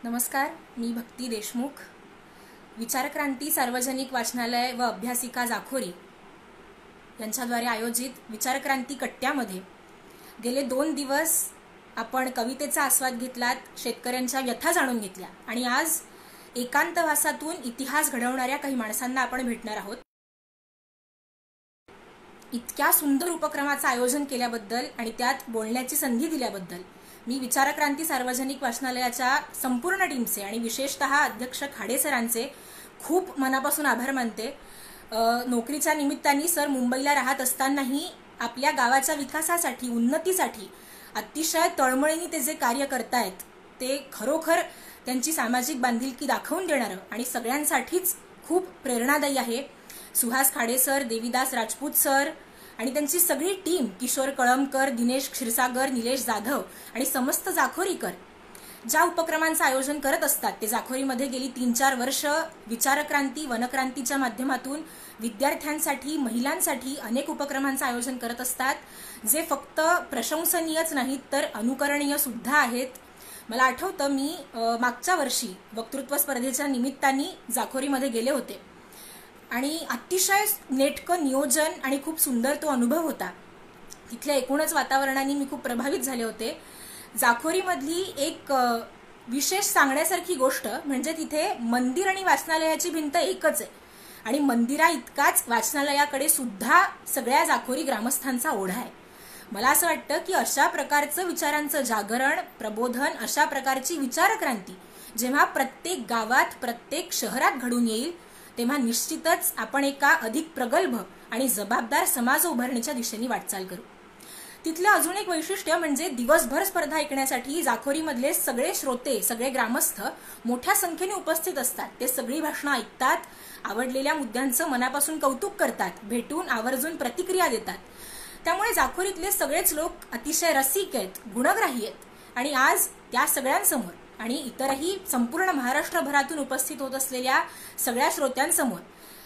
नमस्कार, मी भक्ती देशमुख. विचारक्रांती सार्वजनिक वाचनालय व अभ्यासिका जाखोरी यांच्याद्वारे आयोजित विचारक्रांती कट्ट्यामध्ये गेले 2 दिवस आपण कवितेचा आस्वाद घेतलात, शेतकऱ्यांच्या व्यथा जाणून घेतल्या आणि आज एकांतवासातून इतिहास घडवणाऱ्या काही माणसांना आपण भेटणार आहोत. इतक्या सुंदर उपक्रमाचं आयोजन केल्याबद्दल आणि त्यात बोलण्याची संधी दिल्याबद्दल मी विचारक्रांती सार्वजनिक वाचनालयाच्या संपूर्ण टीमचे आणि विशेषतः अध्यक्ष खाडे सरांचे खूप मनापासून आभार मानते. नोकरीच्या निमित्ताने सर मुंबईला राहत असतानाही आपल्या गावाच्या विकासासाठी, उन्नतीसाठी अतिशय तळमळीने ते जे कार्य करतायत ते खरोखर त्यांची सामाजिक बांधिलकी दाखवून देणारं आणि सगळ्यांसाठीच खूप प्रेरणादायी आहे. सुहास खाडे सर, देवीदास राजपूत सर आणि त्यांची सगळी टीम, किशोर कळमकर, दिनेश क्षीरसागर, निलेश जाधव आणि समस्त जाखोरीकर ज्या उपक्रमांचं आयोजन करत असतात ते जाखोरीमध्ये गेली 3-4 वर्ष विचारक्रांती, वनक्रांतीच्या माध्यमातून विद्यार्थ्यांसाठी, महिलांसाठी अनेक उपक्रमांचं आयोजन करत असतात, जे फक्त प्रशंसनीयच नाहीत तर अनुकरणीय सुद्धा आहेत. मला आठवतं मी मागच्या वर्षी वक्तृत्व स्पर्धेच्या निमित्ताने जाखोरीमध्ये गेले होते आणि अतिशय नेटकं नियोजन आणि खूप सुंदर तो अनुभव होता. तिथल्या एकूणच वातावरणाने मी खूप प्रभावित झाले होते. जाखोरीमधली एक विशेष सांगण्यासारखी गोष्ट म्हणजे तिथे मंदिर आणि वाचनालयाची भिंत एकच आहे आणि मंदिरा इतकाच वाचनालयाकडे सुद्धा सगळ्या जाखोरी ग्रामस्थांचा ओढा आहे. मला असं वाटतं की अशा प्रकारचं विचारांचं जागरण, प्रबोधन, अशा प्रकारची विचारक्रांती जेव्हा प्रत्येक गावात, प्रत्येक शहरात घडून येईल तेव्हा निश्चितच आपण एका अधिक प्रगल्भ आणि जबाबदार समाज उभारणीच्या दिशेने वाटचाल करू. तिथलं अजून एक वैशिष्ट्य म्हणजे दिवसभर स्पर्धा ऐकण्यासाठी जाखोरीमधले सगळे श्रोते, सगळे ग्रामस्थ मोठ्या संख्येने उपस्थित असतात. ते सगळी भाषणं ऐकतात, आवडलेल्या मुद्द्यांचं मनापासून कौतुक करतात, भेटून आवर्जून प्रतिक्रिया देतात. त्यामुळे जाखोरीतले सगळेच लोक अतिशय रसिक आहेत, गुणग्राही आहेत आणि आज त्या सगळ्यांसमोर आणि इतरही संपूर्ण महाराष्ट्रभरातून उपस्थित होत असलेल्या सगळ्या श्रोत्यांसमोर,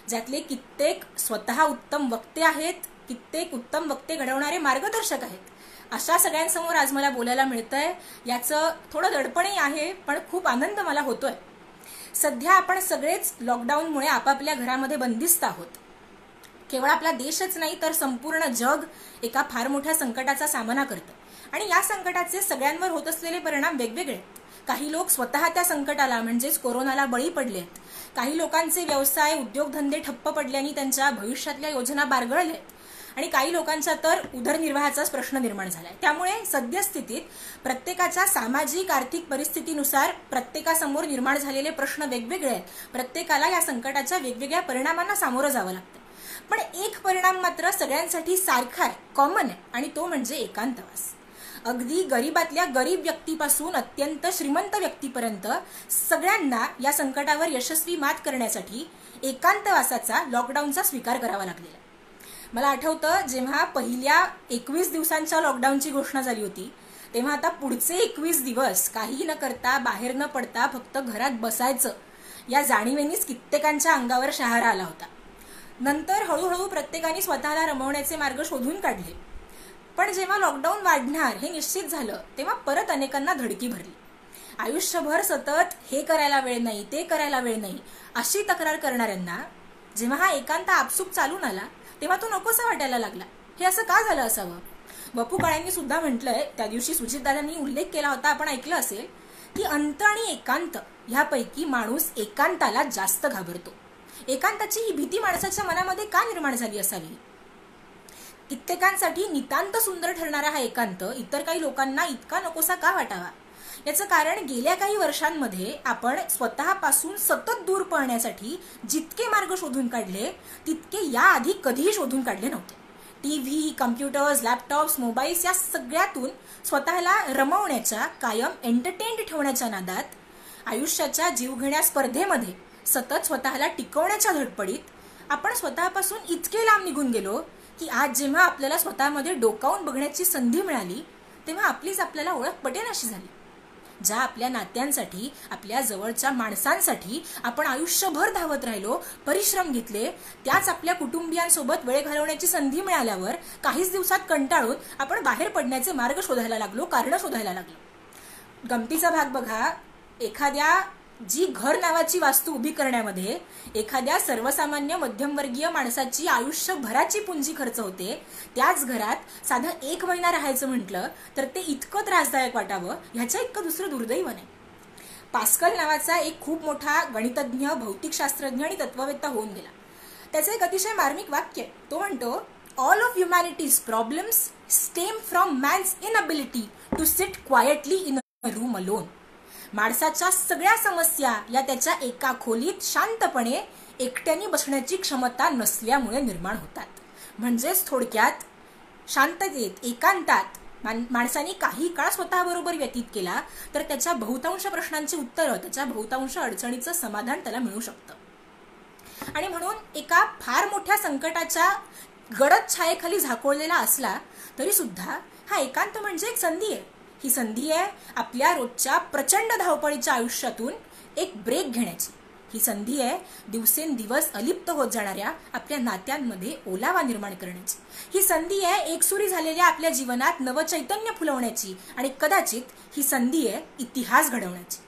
ज्यातले कित्येक स्वतः उत्तम वक्ते आहेत, कित्येक उत्तम वक्ते घडवणारे मार्गदर्शक आहेत, अशा सगळ्यांसमोर आज मला बोलायला मिळतंय. याचं थोडं दडपणही आहे पण खूप आनंद मला होतोय. सध्या आपण सगळेच लॉकडाऊनमुळे आपापल्या घरामध्ये बंदिस्त आहोत. केवळ आपला देशच नाही तर संपूर्ण जग एका फार मोठ्या संकटाचा सामना करतं आणि या संकटाचे सगळ्यांवर होत असलेले परिणाम वेगवेगळे आहेत. काही लोक स्वतः त्या संकटाला म्हणजेच कोरोनाला बळी पडले आहेत. काही लोकांचे व्यवसाय, उद्योगधंदे ठप्प पडल्याने त्यांच्या भविष्यातल्या योजना बारगळल्या आहेत आणि काही लोकांचा तर उदरनिर्वाहाचाच प्रश्न निर्माण झालाय. त्यामुळे सद्यस्थितीत प्रत्येकाच्या सामाजिक, आर्थिक परिस्थितीनुसार प्रत्येकासमोर निर्माण झालेले प्रश्न वेगवेगळे आहेत. प्रत्येकाला या संकटाच्या वेगवेगळ्या परिणामांना सामोरं जावं लागतं. पण एक परिणाम मात्र सगळ्यांसाठी सारखा आहे, कॉमन आहे आणि तो म्हणजे एकांतवास. अगदी गरीबातल्या गरीब व्यक्तीपासून अत्यंत श्रीमंत व्यक्तीपर्यंत सगळ्यांना या संकटावर यशस्वी मात करण्यासाठी एकांतवासाचा, लॉकडाऊनचा स्वीकार करावा लागलेला. मला आठवतं जेव्हा पहिल्या 21 दिवसांच्या लॉकडाऊनची घोषणा झाली होती तेव्हा आता पुढचे 21 दिवस काही न करता, बाहेर न पडता फक्त घरात बसायचं या जाणीवेनीच कित्येकांच्या अंगावर शहारा आला होता. नंतर हळूहळू प्रत्येकाने स्वतःला रमवण्याचे मार्ग शोधून काढले. पण जेव्हा लॉकडाऊन वाढणार हे निश्चित झालं तेव्हा परत अनेकांना धडकी भरली. आयुष्यभर सतत हे करायला वेळ नाही, ते करायला वेळ नाही अशी तक्रार करणाऱ्यांना जेव्हा हा एकांत आपसूक चालून आला तेव्हा तो नकोसा वाटायला लागला. हे असं का झालं असावं? वपू काळेंनी सुद्धा म्हटलंय, त्या दिवशी सुजितदादांनी उल्लेख केला होता, आपण ऐकलं असेल की अंत आणि एकांत ह्यापैकी माणूस एकांताला जास्त घाबरतो. एकांताची ही भीती माणसाच्या मनामध्ये का निर्माण झाली असावी? कित्येकांसाठी नितांत सुंदर ठरणारा हा एकांत इतर काही लोकांना इतका नकोसा का वाटावा? याचं कारण गेल्या काही वर्षांमध्ये आपण स्वतःपासून सतत दूर पळण्यासाठी जितके मार्ग शोधून काढले तितके याआधी कधीही शोधून काढले नव्हते. टीव्ही, कम्प्युटर्स, लॅपटॉप्स, मोबाईल्स या सगळ्यातून स्वतःला रमवण्याच्या, कायम एंटरटेन्ड ठेवण्याच्या नादात, आयुष्याच्या जीवघेण्या स्पर्धेमध्ये सतत स्वतःला टिकवण्याच्या धडपडीत आपण स्वतःपासून इतके लांब निघून गेलो की आज जेव्हा आपल्याला स्वतःमध्ये डोकावून बघण्याची संधी मिळाली तेव्हा आपलीच आपल्याला ओळख पटेनाशी झाली. ज्या आपल्या नात्यांसाठी, आपल्या जवळच्या माणसांसाठी आपण आयुष्यभर धावत राहिलो, परिश्रम घेतले, त्याच आपल्या कुटुंबियांसोबत वेळ घालवण्याची संधी मिळाल्यावर काहीच दिवसात कंटाळून आपण बाहेर पडण्याचे मार्ग शोधायला लागलो, कारण शोधायला लागलो. गमतीचा भाग बघा, एखाद्या जी घर नावाची वास्तू उभी करण्यामध्ये एखाद्या सर्वसामान्य मध्यमवर्गीय माणसाची आयुष्यभराची पुंजी खर्च होते, त्याच घरात साधं 1 महिना राहायचं म्हटलं तर ते इतकं त्रासदायक वाटावं ह्याच्या इतकं दुसरं दुर्दैव नाही. पास्कल नावाचा एक खूप मोठा गणितज्ञ, भौतिकशास्त्रज्ञ आणि तत्ववेत्ता होऊन गेला. त्याचं एक अतिशय मार्मिक वाक्य, तो म्हणतो, all of humanity's problems stem from man's inability to sit quietly in a room alone. माणसाच्या सगळ्या समस्या या त्याच्या एका खोलीत शांतपणे एकट्याने बसण्याची क्षमता नसल्यामुळे निर्माण होतात. म्हणजेच थोडक्यात शांततेत, एकांतात माणसाने काही काळ स्वतःबरोबर व्यतीत केला तर त्याच्या बहुतांश प्रश्नांची उत्तरं, त्याच्या बहुतांश अडचणीचं समाधान त्याला मिळू शकतं. आणि म्हणून एका फार मोठ्या संकटाच्या गडद छायेखाली झाकोळलेला असला तरी सुद्धा हा एकांत म्हणजे एक संधी आहे. ही संधी आहे आपल्या रोजच्या प्रचंड धावपळीच्या आयुष्यातून एक ब्रेक घेण्याची. ही संधी आहे दिवसेंदिवस अलिप्त होत जाणाऱ्या आपल्या नात्यांमध्ये ओलावा निर्माण करण्याची. ही संधी आहे एकसुरी झालेल्या आपल्या जीवनात नवचैतन्य फुलवण्याची. आणि कदाचित ही संधी आहे इतिहास घडवण्याची.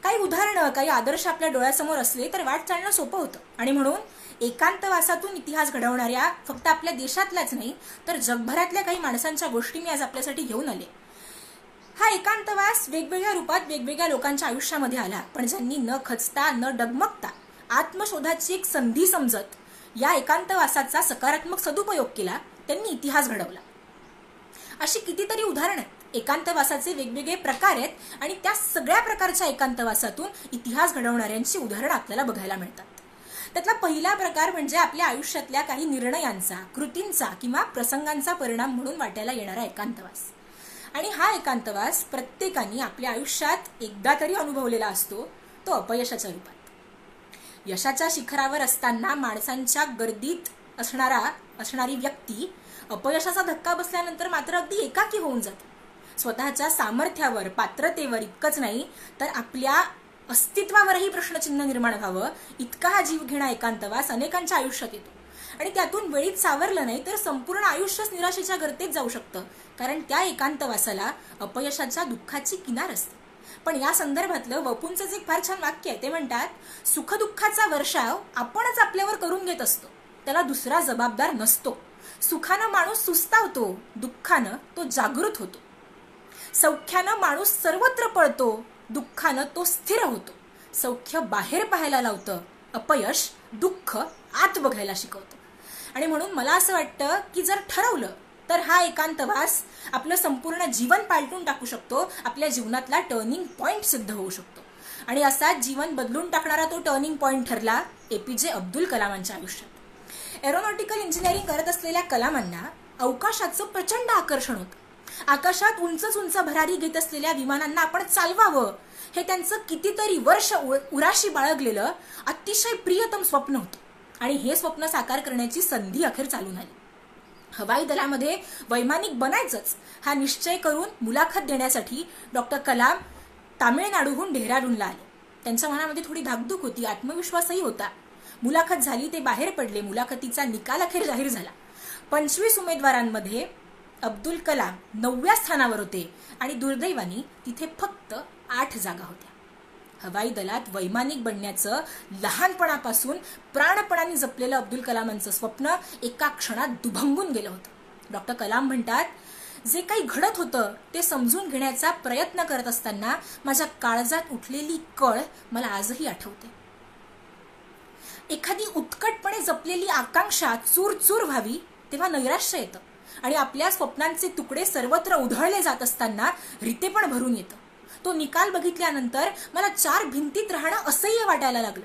काही उदाहरणं, काही आदर्श आपल्या डोळ्यासमोर असले तर वाट चालणं सोपं होतं. आणि म्हणून एकांतवासातून इतिहास घडवणाऱ्या फक्त आपल्या देशातल्याच नाही तर जगभरातल्या काही माणसांच्या गोष्टी मी आज आपल्यासाठी घेऊन आले. हा एकांतवास वेगवेगळ्या रूपात वेगवेगळ्या लोकांच्या आयुष्यामध्ये आला, पण ज्यांनी न खचता, न डगमगता आत्मशोधाची एक संधी समजत या एकांतवासाचा सकारात्मक सदुपयोग केला, त्यांनी इतिहास घडवला. अशी कितीतरी उदाहरणं आहेत. एकांतवासाचे वेगवेगळे प्रकार आहेत आणि त्या सगळ्या प्रकारच्या एकांतवासातून इतिहास घडवणाऱ्यांची उदाहरणं आपल्याला बघायला मिळतात. त्यातला पहिला प्रकार म्हणजे आपल्या आयुष्यातल्या काही निर्णयांचा, कृतींचा किंवा प्रसंगांचा परिणाम म्हणून वाटायला येणारा एकांतवास. आणि हा एकांतवास प्रत्येकाने आपल्या आयुष्यात एकदा तरी अनुभवलेला असतो, तो अपयशाच्या रूपात. यशाच्या शिखरावर असताना माणसांच्या गर्दीत असणारी व्यक्ती अपयशाचा धक्का बसल्यानंतर मात्र अगदी एकाकी होऊन जाते. स्वतःच्या सामर्थ्यावर, पात्रतेवर इतकंच नाही तर आपल्या अस्तित्वावरही प्रश्नचिन्ह निर्माण व्हावं इतका हा जीवघेणा एकांतवास अनेकांच्या आयुष्यात येतो. आणि त्यातून वेळीत सावरलं नाही तर संपूर्ण आयुष्यच निराशेच्या गर्तेत जाऊ शकतं, कारण त्या एकांतवासाला अपयशाच्या दुःखाची किनार असते. पण या संदर्भातलं वपूंचंच एक फार छान वाक्य आहे. ते म्हणतात, सुखदुःखाचा वर्षाव आपणच आपल्यावर करून घेत असतो, त्याला दुसरा जबाबदार नसतो. सुखानं माणूस सुस्तावतो, दुःखानं तो जागृत होतो. सौख्यानं माणूस सर्वत्र पळतो, दुःखानं तो स्थिर होतो. सौख्य बाहेर पाहायला लावतं, अपयश दुःख आत बघायला शिकवतं. आणि म्हणून मला असं वाटतं की जर ठरवलं तर हा एकांतवास आपलं संपूर्ण जीवन पालटून टाकू शकतो, आपल्या जीवनातला टर्निंग पॉइंट सिद्ध होऊ शकतो. आणि असाच जीवन बदलून टाकणारा तो टर्निंग पॉइंट ठरला एपीजे अब्दुल कलामांच्या आयुष्यात. एरोनॉटिकल इंजिनिअरिंग करत असलेल्या कलामांना अवकाशाचं प्रचंड आकर्षण होतं. आकाशात उंच उंच भरारी घेत असलेल्या विमानांना आपण चालवावं हे त्यांचं कितीतरी वर्ष उराशी बाळगलेलं अतिशय प्रियतम स्वप्न होतं. आणि हे स्वप्न साकार करण्याची संधी अखेर चालून आली. हवाई दलामध्ये वैमानिक बनायचंच हा निश्चय करून मुलाखत देण्यासाठी डॉक्टर कलाम तामिळनाडूहून डेहराडूनला आले. त्यांच्या मनामध्ये थोडी धाकधूक होती, आत्मविश्वासही होता. मुलाखत झाली, ते बाहेर पडले. मुलाखतीचा निकाल अखेर जाहीर झाला. 25 उमेदवारांमध्ये अब्दुल कलाम 9व्या स्थानावर होते आणि दुर्दैवाने तिथे फक्त 8 जागा होत्या. हवाई दलात वैमानिक बनण्याचं लहानपणापासून प्राणपणाने जपलेलं अब्दुल कलामांचं स्वप्न एका क्षणात दुभंगून गेलं होतं. डॉक्टर कलाम म्हणतात, जे काही घडत होतं ते समजून घेण्याचा प्रयत्न करत असताना माझ्या काळजात उठलेली कळ मला आजही आठवते. एखादी उत्कटपणे जपलेली आकांक्षा चूर चूर व्हावी तेव्हा नैराश्य येतं आणि आपल्या स्वप्नांचे तुकडे सर्वत्र उधळले जात असताना रिते पण भरून येतं. तो निकाल बघितल्यानंतर मला 4 भिंतीत राहणं असह्य वाटायला लागलं.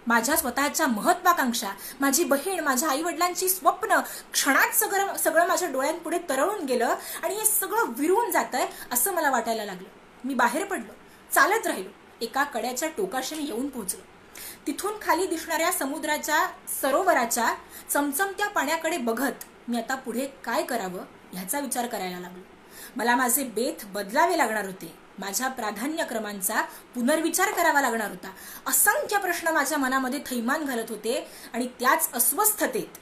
माझ्या स्वतःच्या महत्वाकांक्षा, माझी बहीण, माझ्या आईवडिलांची स्वप्न क्षणात सगळं माझ्या डोळ्यांपुढे तरळून गेलं आणि हे सगळं विरून जातंय असं मला वाटायला लागलं. मी बाहेर पडलो, चालत राहिलो. एका कड्याच्या टोकाशी मी येऊन पोहोचलो. तिथून खाली दिसणाऱ्या समुद्राच्या सरोवराच्या चमचमत्या पाण्याकडे बघत मी आता पुढे काय करावं ह्याचा विचार करायला लागलो. मला माझे बेत बदलावे लागणार होते. माझ्या प्राधान्यक्रमांचा पुनर्विचार करावा लागणार होता. असंख्य प्रश्न माझ्या मनामध्ये थैमान घालत होते आणि त्याच अस्वस्थतेत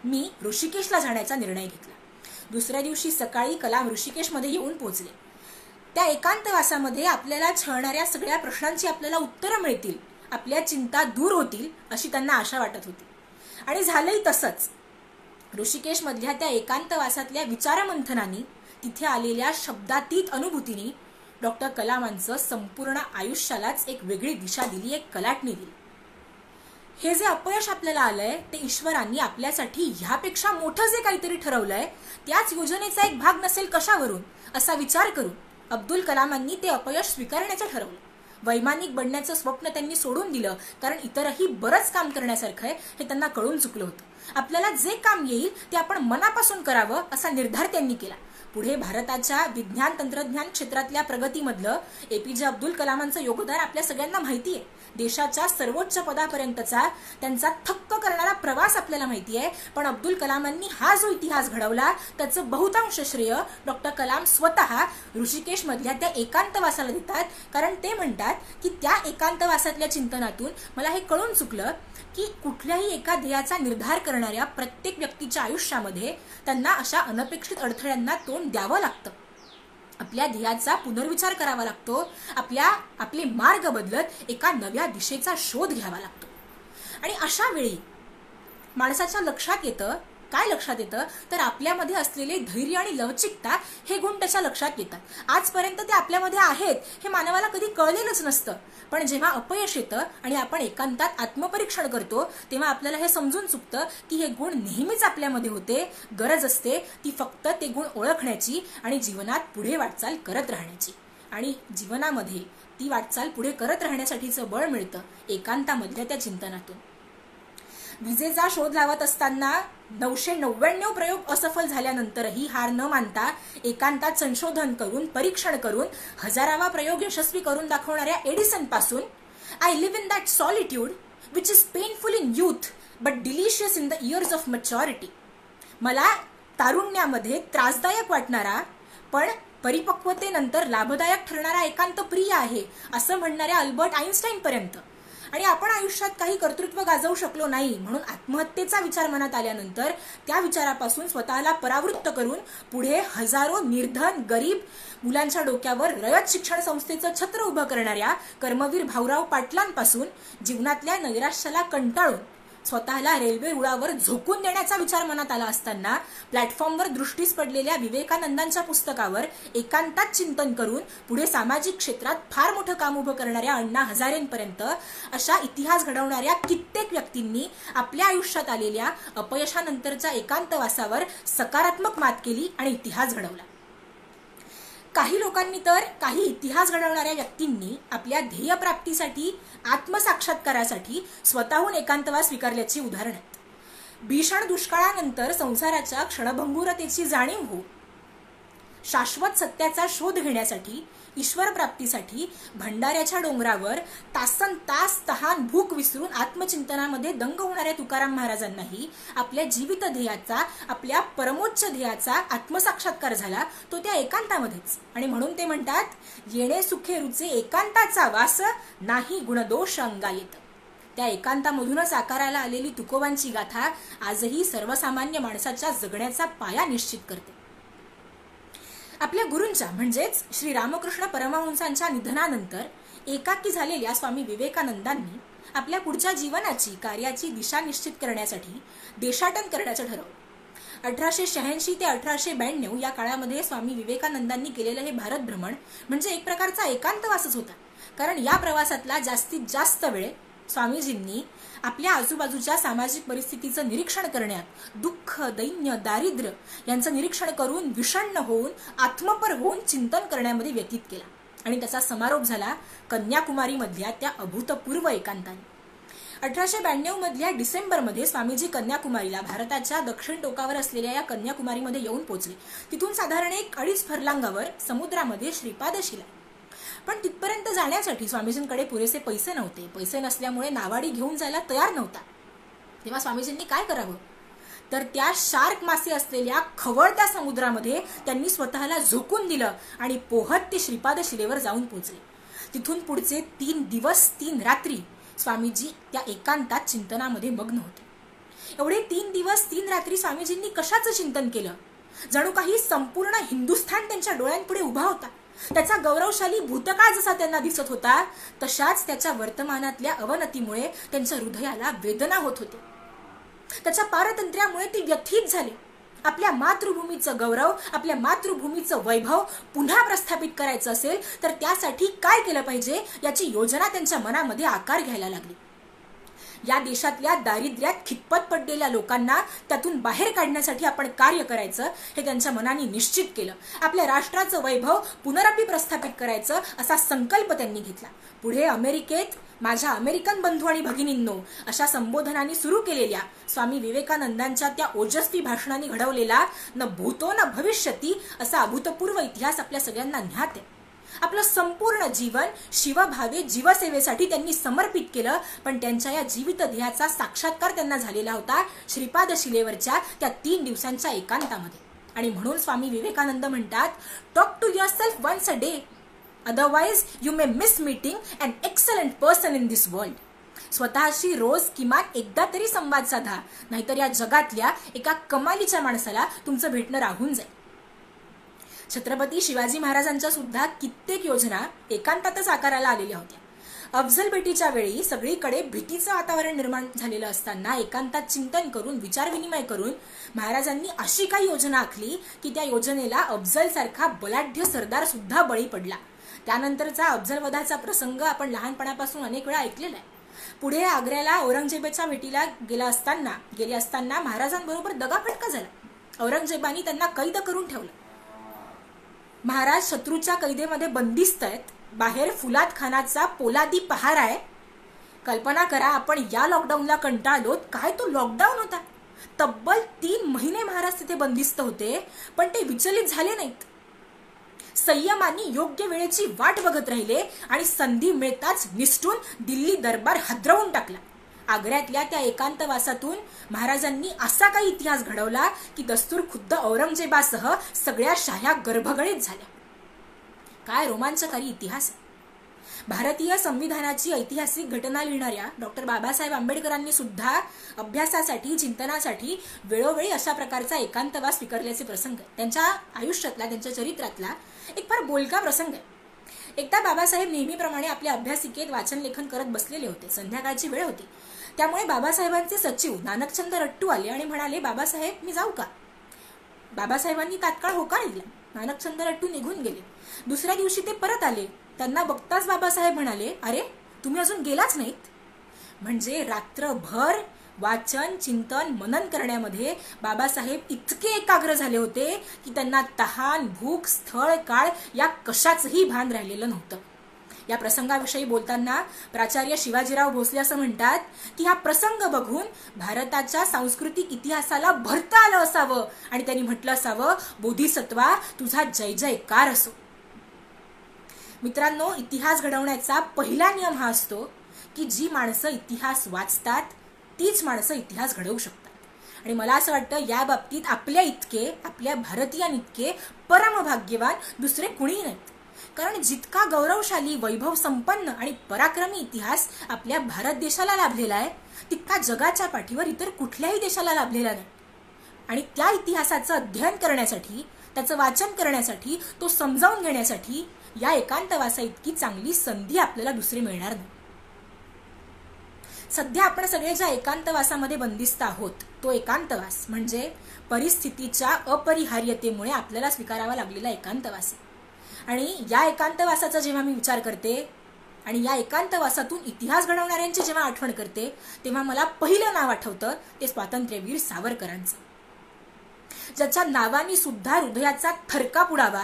मी ऋषिकेशला जाण्याचा निर्णय घेतला. दुसऱ्या दिवशी सकाळी कलाम ऋषिकेशमध्ये येऊन पोहोचले. त्या एकांतवासामध्ये आपल्याला छळणाऱ्या सगळ्या प्रश्नांची आपल्याला उत्तरं मिळतील, आपल्या चिंता दूर होतील अशी त्यांना आशा वाटत होती. आणि झालंही तसंच. ऋषिकेश मधल्या त्या एकांतवासातल्या विचारमंथनानी, तिथे आलेल्या शब्दातीत अनुभूतीनी डॉक्टर कलामांचं संपूर्ण आयुष्यालाच एक वेगळी दिशा दिली, एक कलाटणी दिली. हे जे अपयश आपल्याला आलंय ते ईश्वरांनी आपल्यासाठी ह्यापेक्षा मोठं जे काहीतरी ठरवलंय त्याच योजनेचा एक भाग नसेल कशावरून असा विचार करून अब्दुल कलामांनी ते अपयश स्वीकारण्याचं ठरवलं. वैमानिक बनण्याचं स्वप्न त्यांनी सोडून दिलं, कारण इतरही बरंच काम करण्यासारखं आहे हे त्यांना कळून चुकलं होतं. आपल्याला जे काम येईल ते आपण मनापासून करावं असा निर्धार त्यांनी केला. पुढे भारताच्या विज्ञान तंत्रज्ञान क्षेत्रातल्या प्रगतीमधलं एपीजे अब्दुल कलामांचं योगदान आपल्या सगळ्यांना माहिती आहे. देशाच्या सर्वोच्च पदापर्यंतचा त्यांचा थक्क करणारा प्रवास आपल्याला माहिती आहे. पण अब्दुल कलामांनी हा जो इतिहास घडवला त्याचं बहुतांश श्रेय डॉक्टर कलाम स्वतः ऋषिकेश मधल्या त्या एकांतवासाला देतात. कारण ते म्हणतात की त्या एकांतवासातल्या चिंतनातून मला हे कळून चुकलं की कुठल्याही एका ध्येयाचा निर्धार करणाऱ्या प्रत्येक व्यक्तीच्या आयुष्यामध्ये त्यांना अशा अनपेक्षित अडथळ्यांना तोंड द्यावं लागतं. आपल्या ध्येयाचा पुनर्विचार करावा लागतो. आपले मार्ग बदलत एका नव्या दिशेचा शोध घ्यावा लागतो. आणि अशा वेळी माणसाच्या लक्षात येतं, काय लक्षात येतं तर आपल्यामध्ये असलेले धैर्य आणि लवचिकता हे गुण त्याच्या लक्षात येतात. आजपर्यंत ते आपल्यामध्ये आहेत हे मानवाला कधी कळलेलंच नसतं. पण जेव्हा अपयश येतं आणि आपण एकांतात आत्मपरीक्षण करतो तेव्हा आपल्याला हे समजून चुकतं की हे गुण नेहमीच आपल्यामध्ये होते. गरज असते ती फक्त ते गुण ओळखण्याची आणि जीवनात पुढे वाटचाल करत राहण्याची. आणि जीवनामध्ये ती वाटचाल पुढे करत राहण्यासाठीचं बळ मिळतं एकांतामधल्या त्या चिंतनातून. विजेचा शोध लावत असताना 999 प्रयोग असफल झाल्यानंतरही हार न मानता एकांतात संशोधन करून परीक्षण करून 1000वा प्रयोग यशस्वी करून दाखवणाऱ्या एडिसन पासून I live in that solitude which is painful in youth but delicious in the years of maturity. मला तारुण्यामध्ये त्रासदायक वाटणारा पण परिपक्वतेनंतर लाभदायक ठरणारा एकांत प्रिय आहे असं म्हणणाऱ्या अल्बर्ट आईन्स्टाईन पर्यंत. आणि आपण आयुष्यात काही कर्तृत्व गाजवू शकलो नाही म्हणून आत्महत्येचा विचार मनात आल्यानंतर त्या विचारापासून स्वतःला परावृत्त करून पुढे हजारो निर्धन गरीब मुलांच्या डोक्यावर रयत शिक्षण संस्थेचं छत्र उभं करणाऱ्या कर्मवीर भाऊराव पाटलांपासून जीवनातल्या नैराश्याला कंटाळून स्वतःला रेल्वे रुळावर झोकून देण्याचा विचार मनात आला असताना प्लॅटफॉर्मवर दृष्टीस पडलेल्या विवेकानंदांच्या पुस्तकावर एकांतात चिंतन करून पुढे सामाजिक क्षेत्रात फार मोठं काम उभं करणाऱ्या अण्णा हजारेंपर्यंत अशा इतिहास घडवणाऱ्या कित्येक व्यक्तींनी आपल्या आयुष्यात आलेल्या अपयशानंतरच्या एकांतवासावर सकारात्मक मात केली आणि इतिहास घडवला. काही लोकांनी तर काही इतिहास घडवणाऱ्या व्यक्तींनी आपल्या ध्येयप्राप्तीसाठी आत्मसाक्षात्कारासाठी स्वतःहून एकांतवास स्वीकारल्याची उदाहरणं आहेत. भीषण दुष्काळानंतर संसाराच्या क्षणभंगुरतेची जाणीव हो, शाश्वत सत्याचा शोध घेण्यासाठी ईश्वर प्राप्तीसाठी भंडाऱ्याच्या डोंगरावर तासन तास तहान भूक विसरून आत्मचिंतनामध्ये दंग होणाऱ्या तुकाराम महाराजांनाही आपल्या जीवित ध्येयाचा आपल्या परमोच्च ध्येयाचा आत्मसाक्षात्कार झाला तो त्या एकांतामध्येच. आणि म्हणून ते म्हणतात, येणे सुखे रुचे एकांताचा वास नाही गुणदोष अंगा येत. त्या एकांतामधूनच आकाराला आलेली तुकोबांची गाथा आजही सर्वसामान्य माणसाच्या जगण्याचा पाया निश्चित करते. आपल्या गुरूंच्या म्हणजेच श्री रामकृष्ण परमहंसांच्या निधनानंतर एकाकी झालेल्या स्वामी विवेकानंदांनी आपल्या पुढच्या जीवनाची कार्याची दिशा निश्चित करण्यासाठी देशाटन करण्याचं ठरवलं. 1886 ते 1892 या काळामध्ये स्वामी विवेकानंदांनी केलेलं हे भारत भ्रमण म्हणजे एक प्रकारचा एकांतवासच होता. कारण या प्रवासातला जास्तीत जास्त वेळ स्वामीजींनी आपल्या आजूबाजूच्या सामाजिक परिस्थितीचं निरीक्षण करण्यात, दुःख दैन्य दारिद्र्य यांचं निरीक्षण करून विषण्ण होऊन आत्मपर होऊन चिंतन करण्यामध्ये व्यतीत केला. आणि त्याचा समारोप झाला कन्याकुमारी मधल्या त्या अभूतपूर्व एकांताने. 1892 मधल्या डिसेंबरमध्ये स्वामीजी कन्याकुमारीला भारताच्या दक्षिण टोकावर असलेल्या या कन्याकुमारीमध्ये येऊन पोहोचले. तिथून साधारण 1-2.5 फरलांगावर समुद्रामध्ये श्रीपाद शिला. पण तिथपर्यंत जाण्यासाठी स्वामीजींकडे पुरेसे पैसे नव्हते. पैसे नसल्यामुळे नावाडी घेऊन जायला तयार नव्हता. तेव्हा स्वामीजींनी काय करावं तर त्या शार्क मासे असलेल्या खवळत्या समुद्रामध्ये त्यांनी स्वतःला झोकून दिलं आणि पोहत ते श्रीपाद शिलेवर जाऊन पोहोचले. तिथून पुढचे 3 दिवस 3 रात्री स्वामीजी त्या एकांतात चिंतनामध्ये मग्न होते. एवढे 3 दिवस 3 रात्री स्वामीजींनी कशाचं चिंतन केलं? जणू काही संपूर्ण हिंदुस्थान त्यांच्या डोळ्यांपुढे उभा होता. त्याचा गौरवशाली भूतकाळ जसा त्यांना दिसत होता, तशाच त्याच्या वर्तमानातल्या अवनतीमुळे त्यांच्या हृदयाला वेदना होत होती. त्याच्या पारतंत्र्यामुळे ते व्यथित झाले. आपल्या मातृभूमीचं गौरव, आपल्या मातृभूमीचं वैभव पुन्हा प्रस्थापित करायचं असेल तर त्यासाठी काय केलं पाहिजे याची योजना त्यांच्या मनामध्ये आकार घ्यायला लागली. या देशातल्या दारिद्र्यात खितपत पडलेल्या लोकांना त्यातून बाहेर काढण्यासाठी आपण कार्य करायचं हे त्यांच्या मनाने निश्चित केलं. आपल्या राष्ट्राचं वैभव पुनरपी प्रस्थापित करायचं असा संकल्प त्यांनी घेतला. पुढे अमेरिकेत माझ्या अमेरिकन बंधू आणि भगिनींनो अशा संबोधनाने सुरू केलेल्या स्वामी विवेकानंदांच्या त्या ओजस्वी भाषणांनी घडवलेला न भूतो न भविष्यती असा अभूतपूर्व इतिहास आपल्या सगळ्यांना ज्ञात आहे. आपलं संपूर्ण जीवन शिवभावे जीवसेवेसाठी त्यांनी समर्पित केलं, पण त्यांच्या या जीवित ध्येयाचा साक्षात्कार त्यांना झालेला होता श्रीपाद शिलेवरच्या त्या 3 दिवसांच्या एकांतामध्ये. आणि म्हणून स्वामी विवेकानंद म्हणतात, talk to yourself once a day, otherwise you may miss meeting an excellent person in this world. स्वतःशी रोज किमान एकदा तरी संवाद साधा, नाहीतर या जगातल्या एका कमालीच्या माणसाला तुमचं भेटणं राहून जाईल. छत्रपती शिवाजी महाराजांच्या सुद्धा कित्येक योजना एकांतातच आकाराला आलेल्या होत्या. अफझल भेटीच्या वेळी सगळीकडे भीतीचं वातावरण निर्माण झालेलं असताना एकांतात चिंतन करून विचारविनिमय करून महाराजांनी अशी काही योजना आखली की त्या योजनेला अफझल सारखा बलाढ्य सरदार सुद्धा बळी पडला. त्यानंतरचा अफझल वधाचा प्रसंग आपण लहानपणापासून अनेक वेळा ऐकलेला आहे. पुढे आग्र्याला औरंगजेबाच्या भेटीला गेले असताना महाराजांबरोबर दगाफटका झाला. औरंगजेबाने त्यांना कैद करून ठेवलं. महाराज शत्रूच्या कैदेमध्ये बंदिस्त आहेत. बाहेर फुलाद खानाचा पोलादी पहार आहे. कल्पना करा, आपण या लॉकडाऊनला कंटाळलोत. काय तो लॉकडाऊन होता. तब्बल 3 महिने महाराज तिथे बंदिस्त होते, पण ते विचलित झाले नाहीत. संयमाने योग्य वेळेची वाट बघत राहिले आणि संधी मिळताच निसटून दिल्ली दरबार हादरवून टाकला. आग्र्यातल्या त्या एकांतवासातून महाराजांनी असा काही इतिहास घडवला की दस्तूर खुद्द औरंगजेबासह सगळ्या शाह्या गर्भगळीत झाल्या. काय रोमांचकारी इतिहास. भारतीय संविधानाची ऐतिहासिक घटना लिहिणाऱ्या डॉक्टर बाबासाहेब आंबेडकरांनी सुद्धा अभ्यासासाठी चिंतनासाठी वेळोवेळी अशा प्रकारचा एकांतवास स्वीकारल्याचे प्रसंग आहे. त्यांच्या आयुष्यातला, त्यांच्या चरित्रातला एक फार बोलका प्रसंग आहे. एकदा बाबासाहेब नेहमीप्रमाणे आपल्या अभ्यासिकेत वाचन लेखन करत बसलेले होते. संध्याकाळची वेळ होती. त्यामुळे बाबासाहेबांचे सचिव नानकचंद रट्टू आले आणि म्हणाले, बाबासाहेब मी जाऊ का? बाबासाहेबांनी तात्काळ होकार दिला. नानकचंद रट्टू निघून गेले. दुसऱ्या दिवशी ते परत आले. त्यांना बघताच बाबासाहेब म्हणाले, अरे तुम्ही अजून गेलाच नाहीत. म्हणजे रात्रभर वाचन चिंतन मनन करण्यामध्ये बाबासाहेब इतके एकाग्र झाले होते की त्यांना तहान भूक स्थळ काळ या कशाचंही भान राहिलेलं नव्हतं. या प्रसंगाविषयी बोलताना प्राचार्य शिवाजीराव भोसले असं म्हणतात की हा प्रसंग बघून भारताच्या सांस्कृतिक इतिहासाला भरता आलं असावं आणि त्यांनी म्हटलं असावं, बोधिसत्वा तुझा जय जयकार असो. मित्रांनो, इतिहास घडवण्याचा पहिला नियम हा असतो की जी माणसं इतिहास वाचतात तीच माणसं इतिहास घडवू शकतात. आणि मला असं वाटतं या बाबतीत आपल्या भारतीयांइतके परमभाग्यवान दुसरे कुणीही नाहीत. कारण जितका गौरवशाली वैभव संपन्न आणि पराक्रमी इतिहास आपल्या भारत देशाला लाभलेला आहे तितका जगाच्या पाठीवर इतर कुठल्याही देशाला लाभलेला नाही. आणि त्या इतिहासाचं अध्ययन करण्यासाठी, त्याचं वाचन करण्यासाठी, तो समजावून घेण्यासाठी या एकांतवासा इतकी चांगली संधी आपल्याला दुसरी मिळणार नाही. सध्या आपण सगळे ज्या एकांतवासामध्ये बंदिस्त आहोत तो एकांतवास म्हणजे परिस्थितीच्या अपरिहार्यतेमुळे आपल्याला स्वीकारावा लागलेला एकांतवास. आणि या एकांतवासाचा जेव्हा मी विचार करते आणि या एकांतवासातून इतिहास घडवणाऱ्यांची जेव्हा आठवण करते तेव्हा मला पहिलं नाव आठवतं ते स्वातंत्र्यवीर सावरकरांचं, ज्याच्या नावाने सुद्धा हृदयाचा थरकाप उडावा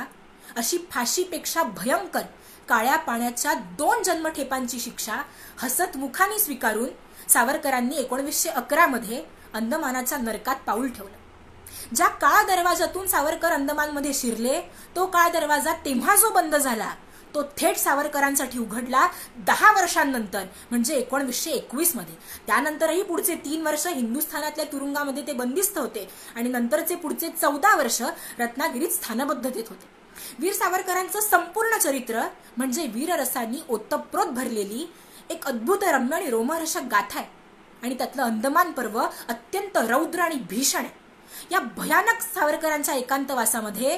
अशी फाशीपेक्षा भयंकर काळ्या पाण्याच्या 2 जन्मठेपांची शिक्षा हसत मुखाने स्वीकारून सावरकरांनी 1911 मध्ये अंदमानाच्या नरकात पाऊल ठेवलं. ज्या काळा दरवाजातून सावरकर अंदमानमध्ये शिरले तो काळा दरवाजा तेव्हा जो बंद झाला तो थेट सावरकरांसाठी उघडला 10 वर्षांनंतर म्हणजे 1921 मध्ये. त्यानंतरही पुढचे 3 वर्ष हिंदुस्थानातल्या तुरुंगामध्ये ते बंदिस्त होते आणि नंतरचे पुढचे 14 वर्ष रत्नागिरीत स्थानबद्धतेत होते. वीर सावरकरांचं संपूर्ण चरित्र म्हणजे वीररसांनी ओतप्रोत भरलेली एक अद्भुत रम्य आणि रोमहर्षक गाथा आहे. आणि त्यातलं अंदमान पर्व अत्यंत रौद्र आणि भीषण आहे. या भयानक सावरकरांच्या एकांतवासामध्ये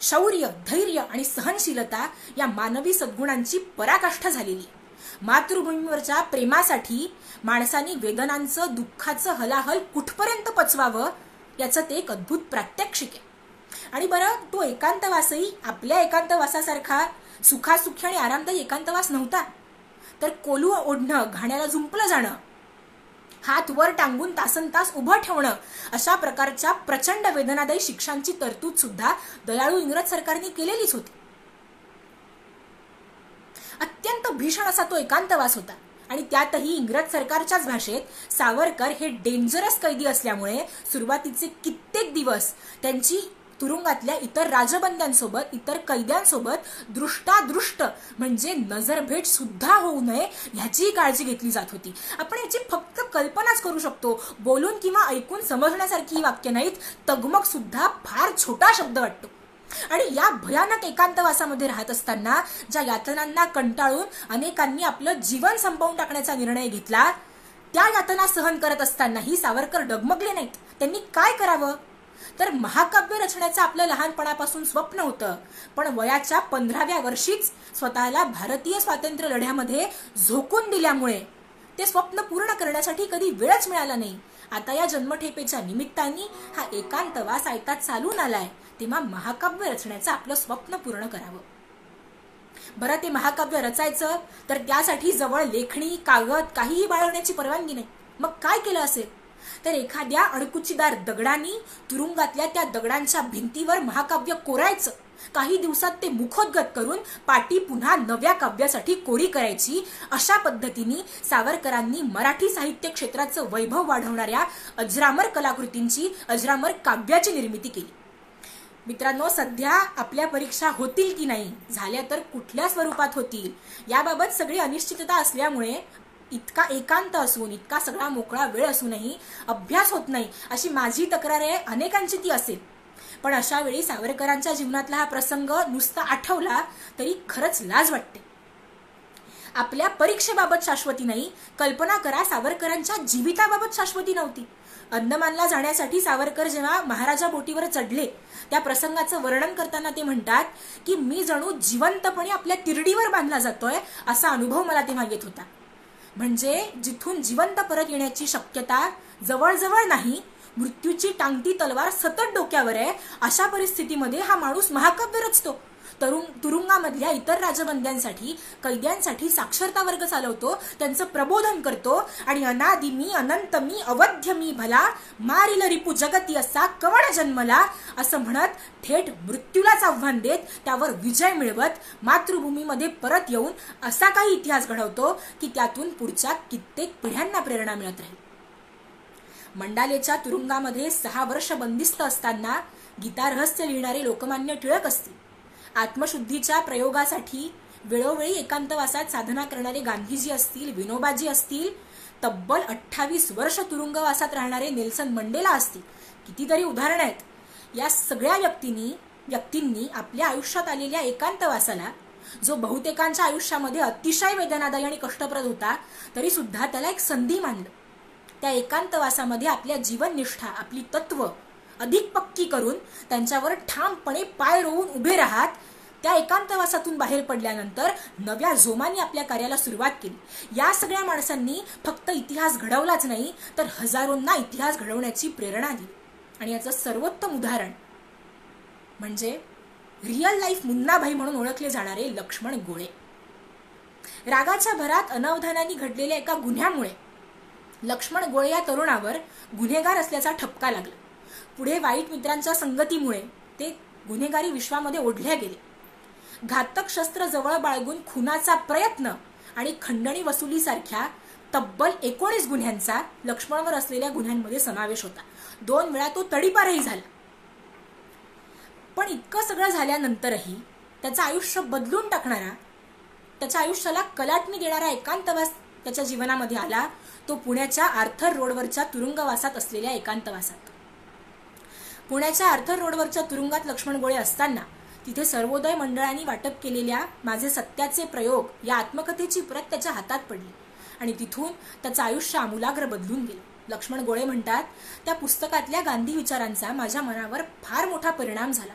शौर्य, धैर्य आणि सहनशीलता या मानवी सद्गुणांची पराकाष्ठा झालेली आहे. मातृभूमीवरच्या प्रेमासाठी माणसाने वेदनांचं, दुःखाचं हलाहल कुठपर्यंत पचवावं याचं ते एक अद्भुत प्रात्यक्षिक आहे. आणि बरं, तो एकांतवासही आपल्या एकांतवासासारखा सुखासुखी आणि आरामदायी एकांतवास नव्हता. तर कोलू ओढणं, घाण्याला जुंपलं जाणं, हात वर टांगून तासनतास उभं ठेवणं, अशा प्रकारच्या प्रचंड वेदनादायी शिक्षांची तरतूद सुद्धा दयाळू इंग्रज सरकारने केलेलीच होती. अत्यंत भीषण असा तो एकांतवास होता. आणि त्यातही इंग्रज सरकारच्याच भाषेत सावरकर हे डेंजरस कैदी असल्यामुळे सुरुवातीचे कित्येक दिवस त्यांची तुरुंगातल्या इतर राजबंद्यांसोबत, इतर कैद्यांसोबत दृष्टादृष्ट म्हणजे नजरभेट सुद्धा होऊ नये ह्याची काळजी घेतली जात होती. आपण याची फक्त कल्पनाच करू शकतो. बोलून किंवा ऐकून समजण्यासारखी ही वाक्य नाहीत. तगमग सुद्धा फार छोटा शब्द वाटतो. आणि या भयानक एकांतवासामध्ये राहत असताना ज्या यातनांना कंटाळून अनेकांनी आपलं जीवन संपवून टाकण्याचा निर्णय घेतला, त्या यातना सहन करत असतानाही सावरकर डगमगले नाहीत. त्यांनी काय करावं? तर महाकाव्य रचण्याचं आपलं लहानपणापासून स्वप्न होतं, पण वयाच्या 15व्या वर्षीच स्वतःला भारतीय स्वातंत्र्य लढ्यामध्ये झोकून दिल्यामुळे ते स्वप्न पूर्ण करण्यासाठी कधी वेळच मिळाला नाही. आता या जन्मठेपेच्या निमित्ताने हा एकांतवास आयतात चालून आलाय, तेव्हा महाकाव्य रचण्याचं आपलं स्वप्न पूर्ण करावं. बरं, ते महाकाव्य रचायचं तर त्यासाठी जवळ लेखणी, कागद काहीही बाळगण्याची परवानगी नाही. मग काय केलं असेल? तर एखाद्या अडकुचीदार दगडांनी तुरुंगातल्या त्या दगडांच्या भिंतीवर महाकाव्य कोरायचं. काही दिवसात ते मुखोद्गत करून पाटी पुन्हा नव्या काव्यासाठी कोरी करायची. अशा पद्धतीने सावरकरांनी मराठी साहित्य क्षेत्राचं वैभव वाढवणाऱ्या अजरामर कलाकृतींची, अजरामर काव्याची निर्मिती केली. मित्रांनो, सध्या आपल्या परीक्षा होतील की नाही, झाल्या तर कुठल्या स्वरूपात होतील, याबाबत सगळी अनिश्चितता असल्यामुळे इतका एकांत असून, इतका सगळा मोकळा वेळ असूनही अभ्यास होत नाही, अशी माझी तक्रार आहे. अनेकांची ती असेल. पण अशा वेळी सावरकरांच्या जीवनातला हा प्रसंग नुसता आठवला तरी खरंच लाज वाटते. आपल्या परीक्षेबाबत शाश्वती नाही, कल्पना करा सावरकरांच्या जीविताबाबत शाश्वती नव्हती. अंदमानला जाण्यासाठी सावरकर जेव्हा महाराजा बोटीवर चढले, त्या प्रसंगाचं वर्णन करताना ते म्हणतात की मी जणू जिवंतपणे आपल्या तिरडीवर बांधला जातोय असा अनुभव मला तेव्हा येत होता. म्हणजे जिथून जिवंत परत येण्याची शक्यता जवळजवळ नाही, मृत्यूची टांगती तलवार सतत डोक्यावर आहे, अशा परिस्थितीमध्ये हा माणूस महाकाव्य रचतो. तुरुंगामधल्या इतर राजबंद्यांसाठी, कैद्यांसाठी साक्षरता वर्ग चालवतो, त्यांचं प्रबोधन करतो आणि अनादि मी, अनंत मी, अवध्य मी भला, मारिल रिपू जगती असा कवण जन्मला असं म्हणत थेट मृत्यूलाच आव्हान देत त्यावर विजय मिळवत मातृभूमीमध्ये परत येऊन असा काही इतिहास घडवतो की त्यातून पुढच्या कित्येक पिढ्यांना प्रेरणा मिळत राहील. मंडालेच्या तुरुंगामध्ये 6 वर्ष बंदिस्त असताना गीता रहस्य लिहिणारे लोकमान्य टिळक असतील, आत्मशुद्धीच्या प्रयोगासाठी वेळोवेळी एकांतवासात साधना करणारे गांधीजी असतील, विनोबाजी असतील, तब्बल 28 वर्ष तुरुंगवासात राहणारे नेल्सन मंडेला असतील, कितीतरी उदाहरणं आहेत. या सगळ्या व्यक्तींनी आपल्या आयुष्यात आलेल्या एकांतवासाला, जो बहुतेकांच्या आयुष्यामध्ये अतिशय वेदनादायी आणि कष्टप्रद होता, तरी सुद्धा त्याला एक संधी मानलं. त्या एकांतवासामध्ये आपल्या जीवननिष्ठा, आपली तत्व अधिक पक्की करून त्यांच्यावर ठामपणे पाय रोवून उभे राहत त्या एकांतवासातून बाहेर पडल्यानंतर नव्या जोमाने आपल्या कार्याला सुरुवात केली. या सगळ्या माणसांनी फक्त इतिहास घडवलाच नाही, तर हजारोंना इतिहास घडवण्याची प्रेरणा दिली. आणि याचं सर्वोत्तम उदाहरण म्हणजे रिअल लाईफ मुन्नाभाई म्हणून ओळखले जाणारे लक्ष्मण गोळे. रागाच्या भरात अनवधानाने घडलेल्या एका गुन्ह्यामुळे लक्ष्मण गोळे या तरुणावर गुन्हेगार असल्याचा ठपका लागला. पुढे वाईट मित्रांच्या संगतीमुळे ते गुन्हेगारी विश्वामध्ये ओढले गेले. घातक शस्त्र जवळ बाळगून खुनाचा प्रयत्न आणि खंडणी वसुलीसारख्या तब्बल 19 गुन्ह्यांचा लक्ष्मणवर असलेल्या गुन्ह्यांमध्ये समावेश होता. 2 वेळा तो तडीपारही झाला. पण इतकं सगळं झाल्यानंतरही त्याचं आयुष्य बदलून टाकणारा, त्याच्या आयुष्याला कलाटणी देणारा एकांतवास त्याच्या जीवनामध्ये आला. तो पुण्याच्या आर्थर रोडवरच्या तुरुंगवासात असलेल्या एकांतवासात. पुण्याच्या आर्थर रोडवरच्या तुरुंगात लक्ष्मण गोळे असताना तिथे सर्वोदय मंडळांनी वाटप केलेल्या माझे सत्याचे प्रयोग या आत्मकथेची प्रत त्याच्या हातात पडली आणि तिथून त्याचं आयुष्य आमूलाग्र बदलून गेलं. लक्ष्मण गोळे म्हणतात, त्या पुस्तकातल्या गांधी विचारांचा माझ्या मनावर फार मोठा परिणाम झाला.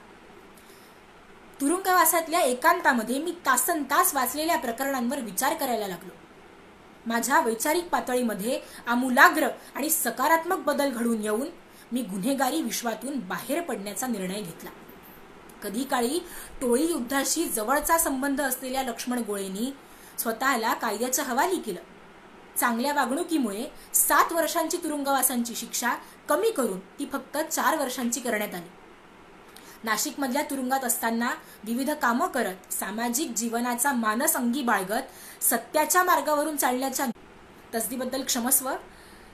तुरुंगवासातल्या एकांतामध्ये मी तासनतास वाचलेल्या प्रकरणांवर विचार करायला लागलो. माझ्या वैचारिक पातळीमध्ये आमूलाग्र आणि सकारात्मक बदल घडून येऊन मी गुन्हेगारी विश्वातून बाहेर पडण्याचा निर्णय घेतला. कधी काळी टोळी युद्धाशी जवळचा संबंध असलेल्या लक्ष्मण गोळेंनी स्वतःला कायद्याच्या हवाली केलं. चांगल्या वागणुकीमुळे 7 वर्षांची तुरुंगवासांची शिक्षा कमी करून ती फक्त 4 वर्षांची करण्यात आली. नाशिकमधल्या तुरुंगात असताना विविध कामं करत सामाजिक जीवनाचा मानस अंगी बाळगत सत्याच्या मार्गावरून चालण्याच्या तसदीबद्दल क्षमस्व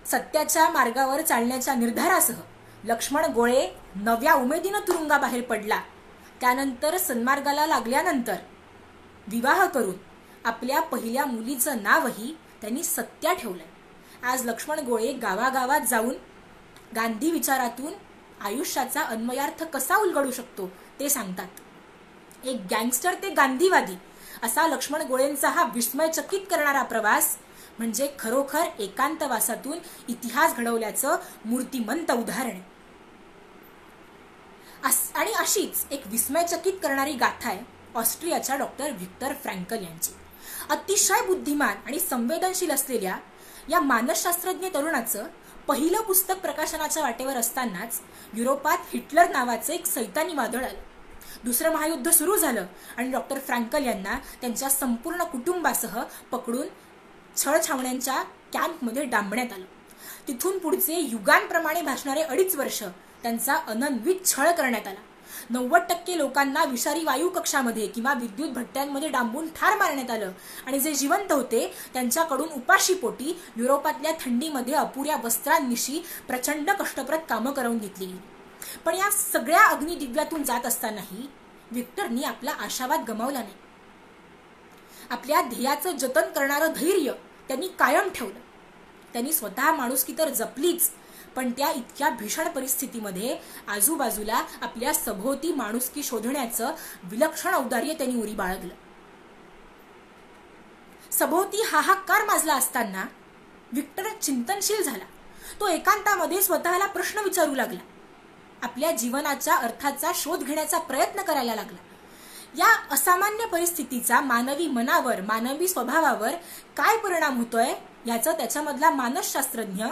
सत्याच्या मार्गावर चालण्याच्या निर्धारासह लक्ष्मण गोळे नव्या उमेदीनं तुरुंगाबाहेर पडला. त्यानंतर सन्मार्गाला लागल्यानंतर विवाह करून आपल्या पहिल्या मुलीचं नावही त्यांनी सत्या ठेवलंय. आज लक्ष्मण गोळे गावागावात जाऊन गांधी विचारातून आयुष्याचा अन्वयार्थ कसा उलगडू शकतो ते सांगतात. एक गँगस्टर ते गांधीवादी असा लक्ष्मण गोळेंचा हा विस्मयचकित करणारा प्रवास म्हणजे खरोखर एकांतवासातून इतिहास घडवल्याचं मूर्तिमंत उदाहरण. आणि अशीच एक विस्मयचकित करणारी गाथा आहे ऑस्ट्रियाच्या डॉक्टर व्हिक्टर फ्रँकल यांची. अतिशय बुद्धिमान आणि संवेदनशील असलेल्या या मानसशास्त्रज्ञ तरुणाचं पहिलं पुस्तक प्रकाशनाच्या वाटेवर असतानाच युरोपात हिटलर नावाचं एक सैतानी वादळ आलं. दुसरं महायुद्ध सुरू झालं आणि डॉक्टर फ्रँकल यांना त्यांच्या संपूर्ण कुटुंबासह पकडून छळछावण्यांच्या कॅम्पमध्ये डांबण्यात आलं. तिथून पुढचे युगांप्रमाणे भासणारे 2.5 वर्ष त्यांचा अनन्वित छळ करण्यात आला. 90% लोकांना विषारी वायू कक्षामध्ये किंवा विद्युत भट्ट्यांमध्ये डांबून ठार मारण्यात आलं आणि जे जिवंत होते त्यांच्याकडून उपाशीपोटी युरोपातल्या थंडीमध्ये अपुऱ्या वस्त्रांनिशी प्रचंड कष्टप्रद कामं करून घेतली. पण या सगळ्या अग्निदिव्यातून जात असतानाही व्हिक्टरनी आपला आशावाद गमावला नाही. आपल्या ध्येयाचं जतन करणारं धैर्य त्यांनी कायम ठेवलं. त्यांनी स्वतः माणुसकी तर जपलीच, पण त्या इतक्या भीषण परिस्थितीमध्ये आजूबाजूला आपल्या सभोवती माणुसकी शोधण्याचं विलक्षण औदार्य त्यांनी उरी बाळगलं. सभोवती हाहाकार माजला असताना व्हिक्टर चिंतनशील झाला. तो एकांतामध्ये स्वतःला प्रश्न विचारू लागला. आपल्या जीवनाच्या अर्थाचा शोध घेण्याचा प्रयत्न करायला लागला. या असामान्य परिस्थितीचा मानवी मनावर, मानवी स्वभावावर काय परिणाम होतोय याचं त्याच्यामधला मानसशास्त्रज्ञ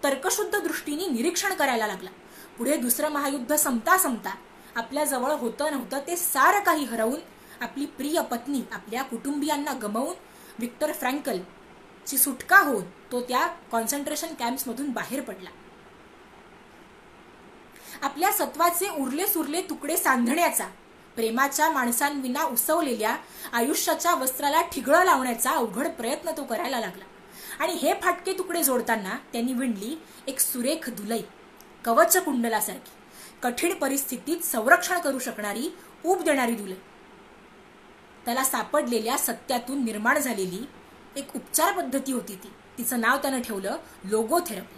तर्कशुद्ध दृष्टीने निरीक्षण करायला लागला. पुढे दुसरं महायुद्ध संपता संपता आपल्या जवळ होतं नव्हतं ते सारं काही हरवून, आपली प्रिय पत्नी, आपल्या कुटुंबियांना गमावून व्हिक्टर फ्रँकल ची सुटका होऊन तो त्या कॉन्सन्ट्रेशन कॅम्प्समधून बाहेर पडला. आपल्या सत्वाचे उरले सुरले तुकडे सांधण्याचा, प्रेमाच्या माणसांविना उसवलेल्या आयुष्याच्या वस्त्राला ठिगळं लावण्याचा अवघड प्रयत्न तो करायला लागला. आणि हे फाटके तुकडे जोडताना त्यांनी विणली एक सुरेख दुलई, कवच कुंडलासारखी, कठीण परिस्थितीत संरक्षण करू शकणारी, ऊब देणारी दुलई. त्याला सापडलेल्या सत्यातून निर्माण झालेली एक उपचार पद्धती होती ती. तिचं नाव त्यानं ठेवलं लोगोथेरपी.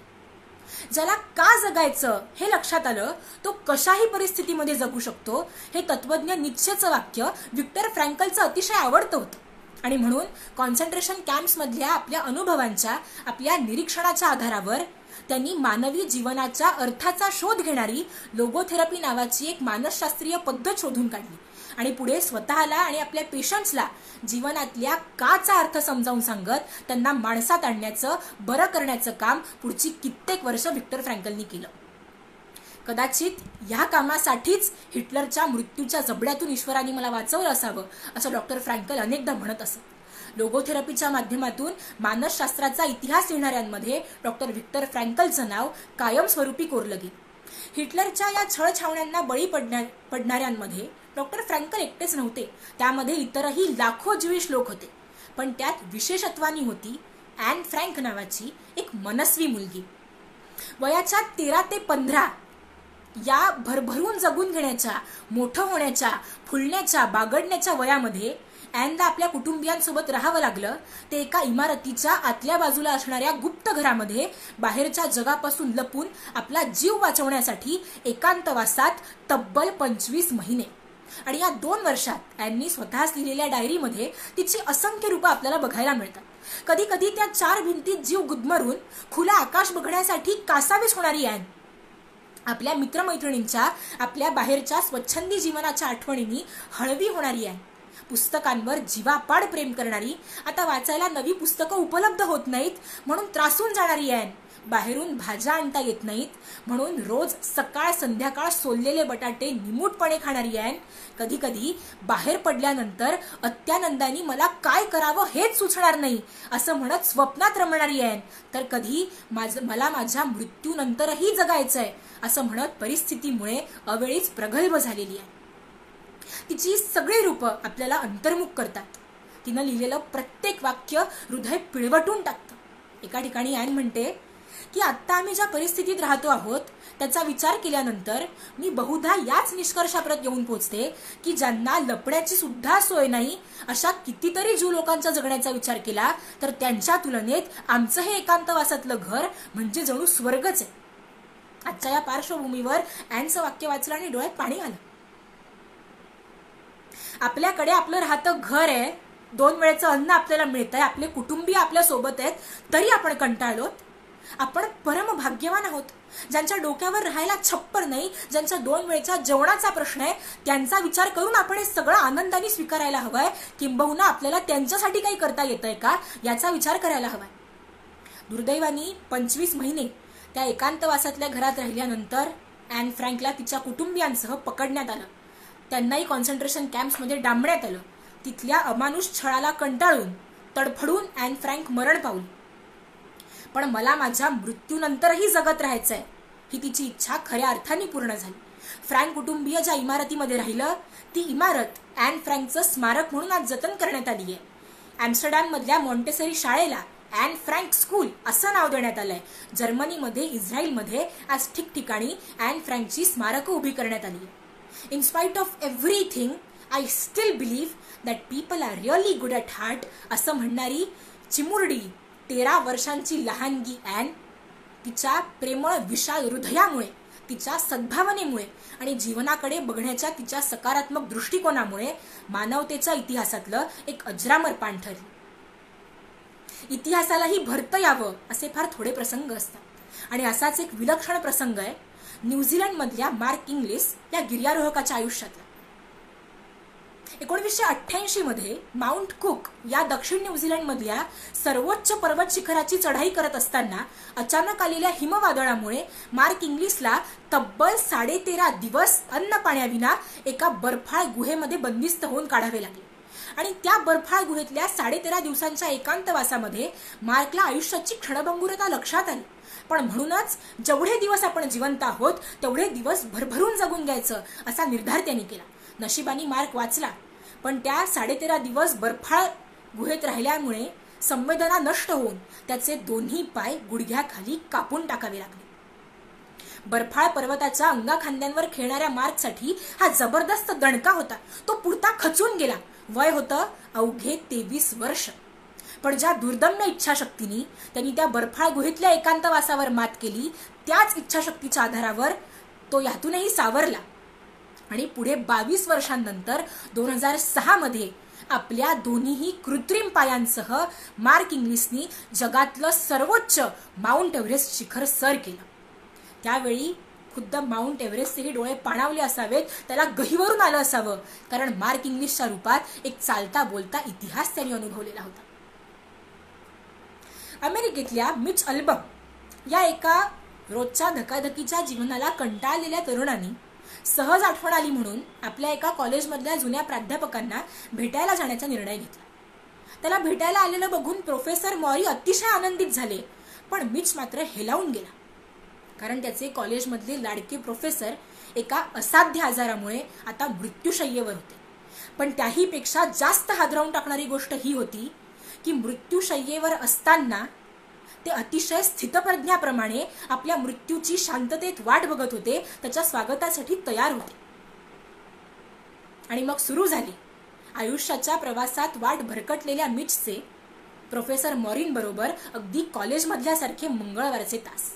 ज्याला का जगायचं हे लक्षात आलं तो कशाही परिस्थितीमध्ये जगू शकतो हे तत्वज्ञ नीत्शेचं वाक्य व्हिक्टर फ्रँकलचं अतिशय आवडतं होतं. आणि म्हणून कॉन्सन्ट्रेशन कॅम्प्समधल्या आपल्या अनुभवांच्या, आपल्या निरीक्षणाच्या आधारावर त्यांनी मानवी जीवनाच्या अर्थाचा शोध घेणारी लोगोथेरपी नावाची एक मानसशास्त्रीय पद्धत शोधून काढली. आणि पुढे स्वतःला आणि आपल्या पेशंट्सला जीवनातल्या काचा अर्थ समजावून सांगत त्यांना माणसात आणण्याचं, बरं करण्याचं काम पुढची कित्येक वर्ष व्हिक्टर फ्रँकलनी केलं. कदाचित या कामासाठीच हिटलरच्या मृत्यूच्या जबड्यातून ईश्वराने मला वाचवलं असावं असं डॉक्टर फ्रँकल अनेकदा म्हणत असत. लोगोथेरपीच्या माध्यमातून मानसशास्त्राचा इतिहास लिहिणाऱ्यांमध्ये डॉक्टर व्हिक्टर फ्रँकलचं नाव कायमस्वरूपी कोरलं गेलं. हिटलरच्या या छळछावण्यांना बळी पडणाऱ्यांमध्ये डॉक्टर फ्रँकल एकटेच नव्हते. त्यामध्ये इतरही लाखो ज्यूइश लोक होते. पण त्यात विशेषत्वानी होती ॲन फ्रँक नावाची एक मनस्वी मुलगी. वयाच्या 13 ते 15 या भरभरून जगून घेण्याच्या, मोठं होण्याच्या, फुलण्याच्या, बागडण्याच्या वयामध्ये ॲनला आपल्या कुटुंबियांसोबत राहावं लागलं. ते एका इमारतीच्या आतल्या बाजूला असणाऱ्या गुप्त घरामध्ये बाहेरच्या जगापासून लपून आपला जीव वाचवण्यासाठी एकांतवासात तब्बल 25 महिने. आणि या 2 वर्षात ॲननी स्वतःच लिहिलेल्या डायरीमध्ये तिची असंख्य रूपं आपल्याला बघायला मिळतात. कधी कधी त्या 4 भिंतीत जीव गुदमरून खुला आकाश बघण्यासाठी कासावीस होणारी ॲन, आपल्या मित्रमैत्रिणींच्या, आपल्या बाहेरच्या स्वच्छंदी जीवनाच्या आठवणींनी हळवी होणारी आहे. पुस्तकांवर जीवापाड प्रेम करणारी, आता वाचायला नवी पुस्तकं उपलब्ध होत नाहीत म्हणून त्रासून जाणारी आहे. बाहेरून भाज्या आणता येत नाहीत म्हणून रोज सकाळ संध्याकाळ सोललेले बटाटे निमूटपणे खाणारी आहे. कधी कधी बाहेर पडल्यानंतर अत्यानंदाने मला काय करावं हेच सुचणार नाही असं म्हणत स्वप्नात रमणारी आहे. तर कधी मला माझ्या मृत्यूनंतरही जगायचंय असं म्हणत परिस्थितीमुळे अवेळीच प्रगल्भ झालेली आहे. तिची सगळी रूपं आपल्याला अंतर्मुख करतात. तिनं लिहिलेलं प्रत्येक वाक्य हृदय पिळवटून टाकतं. एका ठिकाणी ॲन म्हणते की आत्ता आम्ही ज्या परिस्थितीत राहतो आहोत त्याचा विचार केल्यानंतर मी बहुधा याच निष्कर्षाप्रत येऊन पोहोचते की ज्यांना लपण्याची सुद्धा सोय नाही अशा कितीतरी जीव लोकांचा जगण्याचा विचार केला तर त्यांच्या तुलनेत आमचं हे एकांतवासातलं घर म्हणजे जणू स्वर्गच आहे. आजच्या या पार्श्वभूमीवर ॲनचं वाक्य वाचलं आणि डोळ्यात पाणी आलं. आपल्याकडे आपलं राहतं घर आहे, 2 वेळेचं अन्न आपल्याला मिळतंय, आपले कुटुंबीय आपल्या सोबत आहेत, तरी आपण कंटाळलोत. आपण परम भाग्यवान आहोत. ज्यांच्या डोक्यावर राहायला छप्पर नाही, ज्यांच्या 2 वेळच्या जेवणाचा प्रश्न आहे, त्यांचा विचार करून आपण हे सगळं आनंदाने स्वीकारायला हवंय. किंबहुना आपल्याला त्यांच्यासाठी काही करता येतंय का याचा विचार करायला हवाय. दुर्दैवानी 25 महिने त्या एकांतवासातल्या घरात राहिल्यानंतर ॲन फ्रँकला तिच्या कुटुंबियांसह पकडण्यात आलं. त्यांनाही कॉन्सन्ट्रेशन कॅम्प्समध्ये डांबण्यात आलं. तिथल्या अमानुष छळाला कंटाळून तडफडून ॲन फ्रँक मरण पावली. पण मला माझ्या मृत्यूनंतरही जगत राहायचंय ही तिची इच्छा खऱ्या अर्थाने पूर्ण झाली. फ्रँक कुटुंबीय ज्या इमारतीमध्ये राहिलं ती इमारत ॲन फ्रँकचं स्मारक म्हणून आज जतन करण्यात आली आहे. ॲम्स्टरडॅममधल्या मॉन्टेसरी शाळेला ॲन फ्रँक स्कूल असं नाव देण्यात आलंय. जर्मनीमध्ये, इस्रायलमध्ये आज ठिकठिकाणी ॲन फ्रँकची स्मारकं उभी करण्यात आली आहे. In spite of everything, I still believe that people are really good at heart असं म्हणणारी चिमुरडी 13 वर्षांची लहानगी ॲन तिच्या प्रेमळ विशाल हृदयामुळे, तिच्या सद्भावनेमुळे आणि जीवनाकडे बघण्याच्या तिच्या सकारात्मक दृष्टिकोनामुळे मानवतेच्या इतिहासातलं एक अजरामर पान ठरली. इतिहासालाही भरतं यावं असे फार थोडे प्रसंग असतात आणि असाच एक विलक्षण प्रसंग आहे न्यूझीलंडमधल्या मार्क इंग्लिस या गिर्यारोहकाच्या आयुष्यातला. 1988 मध्ये माउंट कुक या दक्षिण न्यूझीलंडमधल्या सर्वोच्च पर्वत शिखराची चढाई करत असताना अचानक आलेल्या हिमवादळामुळे मार्क इंग्लिसला तब्बल 13.5 दिवस अन्न पाण्याविना एका बर्फाळ गुहेमध्ये बंदिस्त होऊन काढावे लागले. आणि त्या बर्फाळ गुहेतल्या 13.5 दिवसांच्या एकांतवासामध्ये मार्कला आयुष्याची क्षणभंगुरता लक्षात आली. पण म्हणूनच जेवढे दिवस आपण जिवंत आहोत तेवढे दिवस भरभरून जगून घ्यायचं असा निर्धार त्यांनी केला. नशिबाने मार्क वाचला, पण त्या 13.5 दिवस बर्फाळ गुहेत राहिल्यामुळे संवेदना नष्ट होऊन त्याचे दोन्ही पाय गुडघ्याखाली कापून टाकावे लागले. बर्फाळ पर्वताच्या अंगाखांद्यांवर खेळणाऱ्या मार्कसाठी हा जबरदस्त दणका होता. तो पुरता खचून गेला. वय होतं अवघे 23 वर्ष. पण ज्या दुर्दम्य इच्छाशक्तीने त्यांनी त्या बर्फाळ गुहेतल्या एकांतवासावर मात केली त्याच इच्छाशक्तीच्या आधारावर तो यातूनही सावरला आणि पुढे 22 वर्षांनंतर 2006 मध्ये आपल्या दोन्हीही कृत्रिम पायांसह मार्क इंग्लिसनी जगातलं सर्वोच्च माउंट एव्हरेस्ट शिखर सर केलं. त्यावेळी खुद्द माउंट एव्हरेस्टचेही डोळे पाणावले असावेत, त्याला गहिवरून आलं असावं, कारण मार्क इंग्लिसच्या रूपात एक चालता बोलता इतिहास त्यांनी अनुभवलेला होता. अमेरिकेतल्या मिच अल्बम या एका रोजच्या धकाधकीच्या जीवनाला कंटाळलेल्या तरुणांनी सहज आठवण आली म्हणून आपल्या एका कॉलेजमधल्या जुन्या प्राध्यापकांना भेटायला जाण्याचा निर्णय घेतला. त्याला भेटायला आलेलं बघून प्रोफेसर मॉरी अतिशय आनंदित झाले, पण मिच मात्र हेलावून गेला, कारण त्याचे कॉलेजमधले लाडके प्रोफेसर एका असाध्य आजारामुळे आता मृत्यूशय्येवर होते. पण त्याही पेक्षा जास्त हादरवून टाकणारी गोष्ट ही होती की मृत्यूशय्येवर असताना ते अतिशय स्थितप्रज्ञाप्रमाणे आपल्या मृत्यूची शांततेत वाट बघत होते, त्याच्या स्वागतासाठी तयार होते. आणि मग सुरू झाली आयुष्याच्या प्रवासात वाट भरकटलेल्या मिचचे प्रोफेसर मॉरीन बरोबर अगदी कॉलेजमधल्यासारखे मंगळवारचे तास.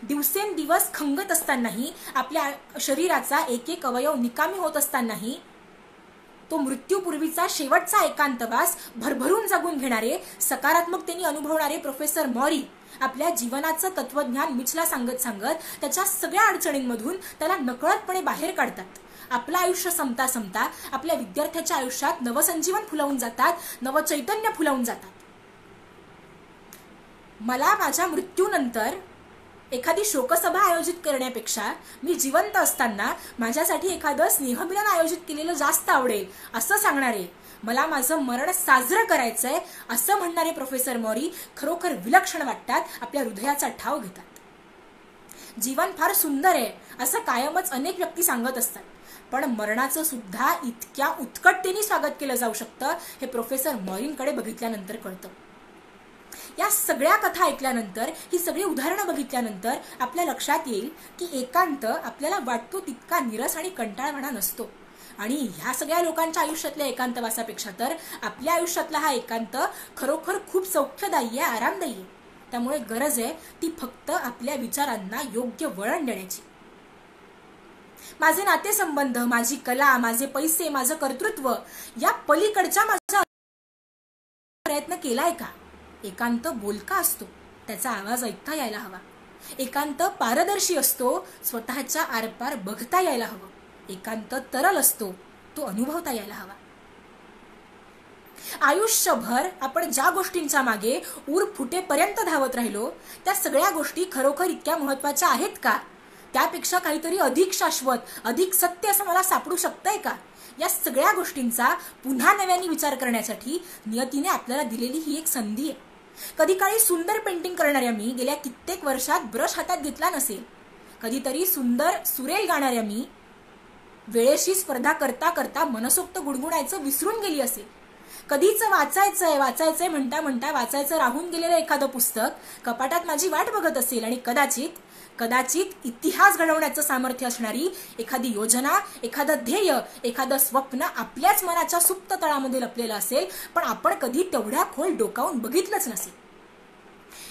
दिवसेंदिवस खंगत असतानाही, आपल्या शरीराचा एक एक अवयव निकामी होत असतानाही तो मृत्यूपूर्वीचा शेवटचा एकांतवास भरभरून जगून घेणारे, सकारात्मकतेने अनुभवणारे प्रोफेसर मॉरी आपल्या जीवनाचं तत्वज्ञान मिचला सांगत सांगत त्याच्या सगळ्या अडचणींमधून त्याला नकळतपणे बाहेर काढतात. आपलं आयुष्य संपता संपता आपल्या विद्यार्थ्याच्या आयुष्यात नवसंजीवन फुलवून जातात, नवचैतन्य फुलवून जातात. मला माझ्या मृत्यूनंतर एखादी शोकसभा आयोजित करण्यापेक्षा मी जिवंत असताना माझ्यासाठी एखादं स्नेहमिलन आयोजित केलेलं जास्त आवडेल असं सांगणारे, मला माझं मरण साजरं करायचंय असं म्हणणारे प्रोफेसर मॉरी खरोखर विलक्षण वाटतात, आपल्या हृदयाचा ठाव घेतात. जीवन फार सुंदर आहे असं कायमच अनेक व्यक्ती सांगत असतात, पण मरणाचं सुद्धा इतक्या उत्कटतेने स्वागत केलं जाऊ शकतं हे प्रोफेसर मॉरींकडे बघितल्यानंतर कळतं. या सगळ्या कथा ऐकल्यानंतर, ही सगळी उदाहरणं बघितल्यानंतर आपल्या लक्षात येईल की एकांत आपल्याला वाटतो तितका निरस आणि कंटाळवाणा नसतो. आणि ह्या सगळ्या लोकांच्या आयुष्यातल्या एकांतवासापेक्षा तर आपल्या आयुष्यातला हा एकांत खरोखर खूप सौख्यदायी आहे, आरामदायी आहे. त्यामुळे गरज आहे ती फक्त आपल्या विचारांना योग्य वळण देण्याची. माझे नातेसंबंध, माझी कला, माझे पैसे, माझं कर्तृत्व या पलीकडच्या माझा प्रयत्न केलाय का? एकांत बोलका असतो, त्याचा आवाज ऐकता यायला हवा. एकांत पारदर्शी असतो, स्वतःच्या आरपार बघता यायला हवं. एकांत तरल असतो, तो अनुभवता यायला हवा. आयुष्यभर आपण ज्या गोष्टींच्या मागे ऊर फुटेपर्यंत धावत राहिलो त्या सगळ्या गोष्टी खरोखर इतक्या महत्वाच्या आहेत का? त्यापेक्षा काहीतरी अधिक शाश्वत, अधिक सत्य असं मला सापडू शकतंय का? या सगळ्या गोष्टींचा पुन्हा नव्याने विचार करण्यासाठी नियतीने आपल्याला दिलेली ही एक संधी आहे. कधी काळी सुंदर पेंटिंग करणाऱ्या मी गेल्या कित्येक वर्षात ब्रश हातात घेतला नसेल. कधीतरी सुंदर सुरेल गाणाऱ्या मी वेळेशी स्पर्धा करता करता मनसोक्त गुणगुणायचं विसरून गेली असेल. कधीच वाचायचंय म्हणता म्हणता वाचायचं राहून गेलेलं एखादं पुस्तक कपाटात माझी वाट बघत असेल आणि कदाचित इतिहास घडवण्याचं सामर्थ्य असणारी एखादी योजना, एखादं ध्येय, एखादं स्वप्न आपल्याच मनाच्या सुप्त तळामध्ये लपलेलं असेल, पण आपण कधी तेवढ्या खोल डोकावून बघितलंच नसेल.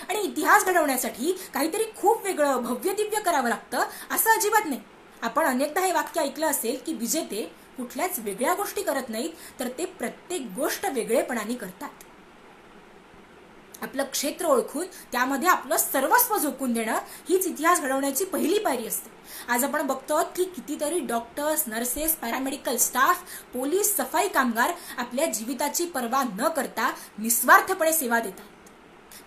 आणि इतिहास घडवण्यासाठी काहीतरी खूप वेगळं, भव्य दिव्य करावं लागतं असं अजिबात नाही. आपण अनेकदा हे वाक्य ऐकलं असेल की विजेते कुठल्याच वेगळ्या गोष्टी करत नाहीत, तर ते प्रत्येक गोष्ट वेगळेपणाने करतात. आपलं क्षेत्र ओळखून त्यामध्ये आपलं सर्वस्व झोकून देणं हीच इतिहास घडवण्याची पहिली पायरी असते. आज आपण बघतो की कितीतरी doctors, nurses, paramedical staff, police, सफाई कामगार आपल्या जीविताची पर्वा न करता निस्वार्थपणे सेवा देतात.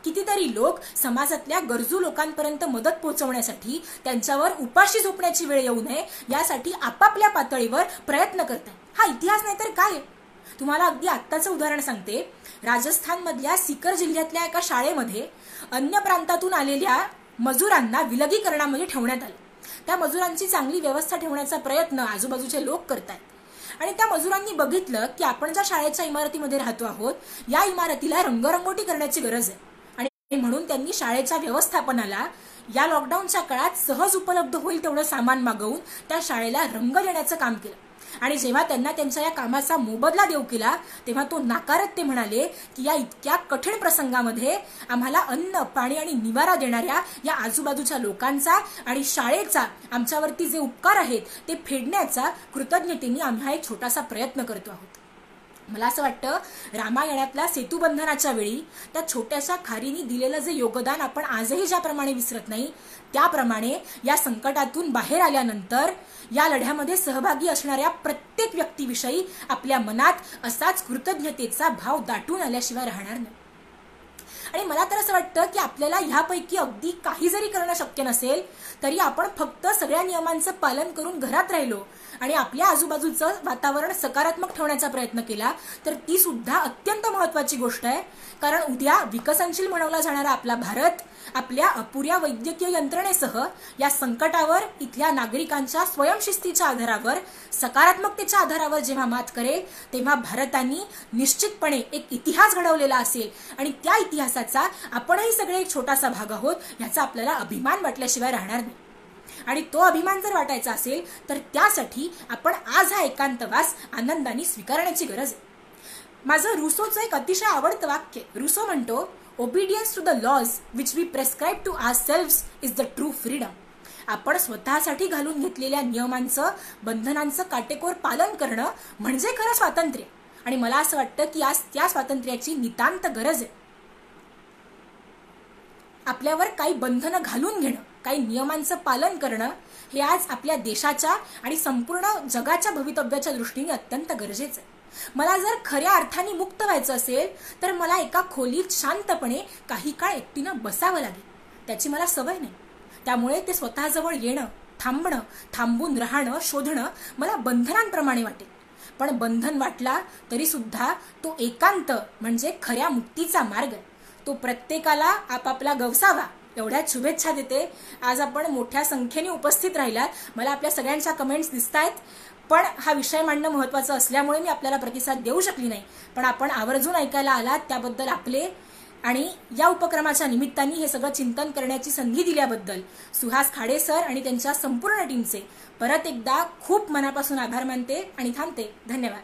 कितीतरी लोक समाजातल्या गरजू लोकांपर्यंत मदत पोहोचवण्यासाठी त्यांच्यावर उपाशी झोपण्याची वेळ येऊ नये यासाठी आपापल्या पातळीवर प्रयत्न करतात. हा इतिहास नाही तर काय? तुम्हाला अगदी आत्ताचं उदाहरण सांगते. राजस्थानमधल्या सीकर जिल्ह्यातल्या एका शाळेमध्ये अन्य प्रांतातून आलेल्या मजुरांना विलगीकरणामध्ये ठेवण्यात आलं. त्या मजुरांची चांगली व्यवस्था ठेवण्याचा प्रयत्न आजूबाजूचे लोक करतात. आणि त्या मजुरांनी बघितलं की आपण ज्या शाळेच्या इमारतीमध्ये राहतो आहोत या इमारतीला रंगरंगोटी करण्याची गरज आहे. आणि म्हणून त्यांनी शाळेच्या व्यवस्थापनाला या लॉकडाऊनच्या काळात सहज उपलब्ध होईल तेवढं सामान मागवून त्या शाळेला रंग देण्याचं काम केलं. आणि जेव्हा त्यांना त्यांच्या या कामाचा मोबदला देऊ केला तेव्हा तो नाकारत ते म्हणाले की या इतक्या कठीण प्रसंगामध्ये आम्हाला अन्न, पाणी आणि निवारा देणाऱ्या या आजूबाजूच्या लोकांचा आणि शाळेचा आमच्यावरती जे उपकार आहेत ते फेडण्याचा कृतज्ञतेने आम्ही हा एक छोटासा प्रयत्न करतो आहोत. मला असं वाटतं रामायणातल्या सेतुबंधनाच्या वेळी त्या छोट्याशा खारीने दिलेलं जे योगदान आपण आजही ज्याप्रमाणे विसरत नाही त्याप्रमाणे या संकटातून बाहेर आल्यानंतर या लढ्यामध्ये सहभागी असणाऱ्या प्रत्येक व्यक्तीविषयी आपल्या मनात असाच कृतज्ञतेचा भाव दाटून आल्याशिवाय राहणार नाही. आणि मला तर असं वाटतं की आपल्याला ह्यापैकी अगदी काही जरी करणं शक्य नसेल तरी आपण फक्त सगळ्या नियमांचं पालन करून घरात राहिलो आणि आपल्या आजूबाजूचं वातावरण सकारात्मक ठेवण्याचा प्रयत्न केला तर ती सुद्धा अत्यंत महत्वाची गोष्ट आहे. कारण उद्या विकसनशील म्हणवला जाणारा आपला भारत आपल्या अपुऱ्या वैद्यकीय यंत्रणेसह या संकटावर इथल्या नागरिकांच्या स्वयंशिस्तीच्या आधारावर, सकारात्मकतेच्या आधारावर जेव्हा मात करेल तेव्हा भारताने निश्चितपणे एक इतिहास घडवलेला असेल आणि त्या इतिहासाचा आपणही सगळे एक छोटासा भाग आहोत याचा आपल्याला अभिमान वाटल्याशिवाय राहणार नाही. आणि तो अभिमान जर वाटायचा असेल तर त्यासाठी आपण आज हा एकांतवास आनंदाने स्वीकारण्याची गरज आहे. माझं रुसोचं एक अतिशय आवडतं वाक्य. रुसो म्हणतो, obedience to the laws which we prescribe to ourselves is the true freedom. आपण स्वतःसाठी घालून घेतलेल्या नियमांचं, बंधनांचं काटेकोर पालन करणं म्हणजे खरं स्वातंत्र्य. आणि मला असं वाटतं की आज त्या स्वातंत्र्याची नितांत गरज आहे. आपल्यावर काही बंधनं घालून घेणं, काही नियमांचं पालन करणं हे आज आपल्या देशाच्या आणि संपूर्ण जगाच्या भवितव्याच्या दृष्टीने अत्यंत गरजेचं आहे. मला जर खऱ्या अर्थाने मुक्त व्हायचं असेल तर मला एका खोलीत शांतपणे काही काळ एकटीनं बसावं लागेल. त्याची मला सवय नाही. त्यामुळे ते स्वतःजवळ येणं, थांबणं, थांबून राहणं, शोधणं मला बंधनांप्रमाणे वाटेल. पण बंधन वाटला तरी सुद्धा तो एकांत म्हणजे खऱ्या मुक्तीचा मार्ग आहे. तो प्रत्येकाला आपापला गवसावा एवढ्याच शुभेच्छा देते. आज आपण मोठ्या संख्येने उपस्थित राहिलात. मला आपल्या सगळ्यांच्या कमेंट्स दिसतायत, पण हा विषय मांडणं महत्त्वाचं असल्यामुळे मी आपल्याला प्रतिसाद देऊ शकली नाही. पण आपण आवर्जून ऐकायला आलात त्याबद्दल आपले आणि या उपक्रमाच्या निमित्ताने हे सगळं चिंतन करण्याची संधी दिल्याबद्दल सुहास खाडे सर आणि त्यांच्या संपूर्ण टीमचे परत एकदा खूप मनापासून आभार मानते आणि थांबते. धन्यवाद.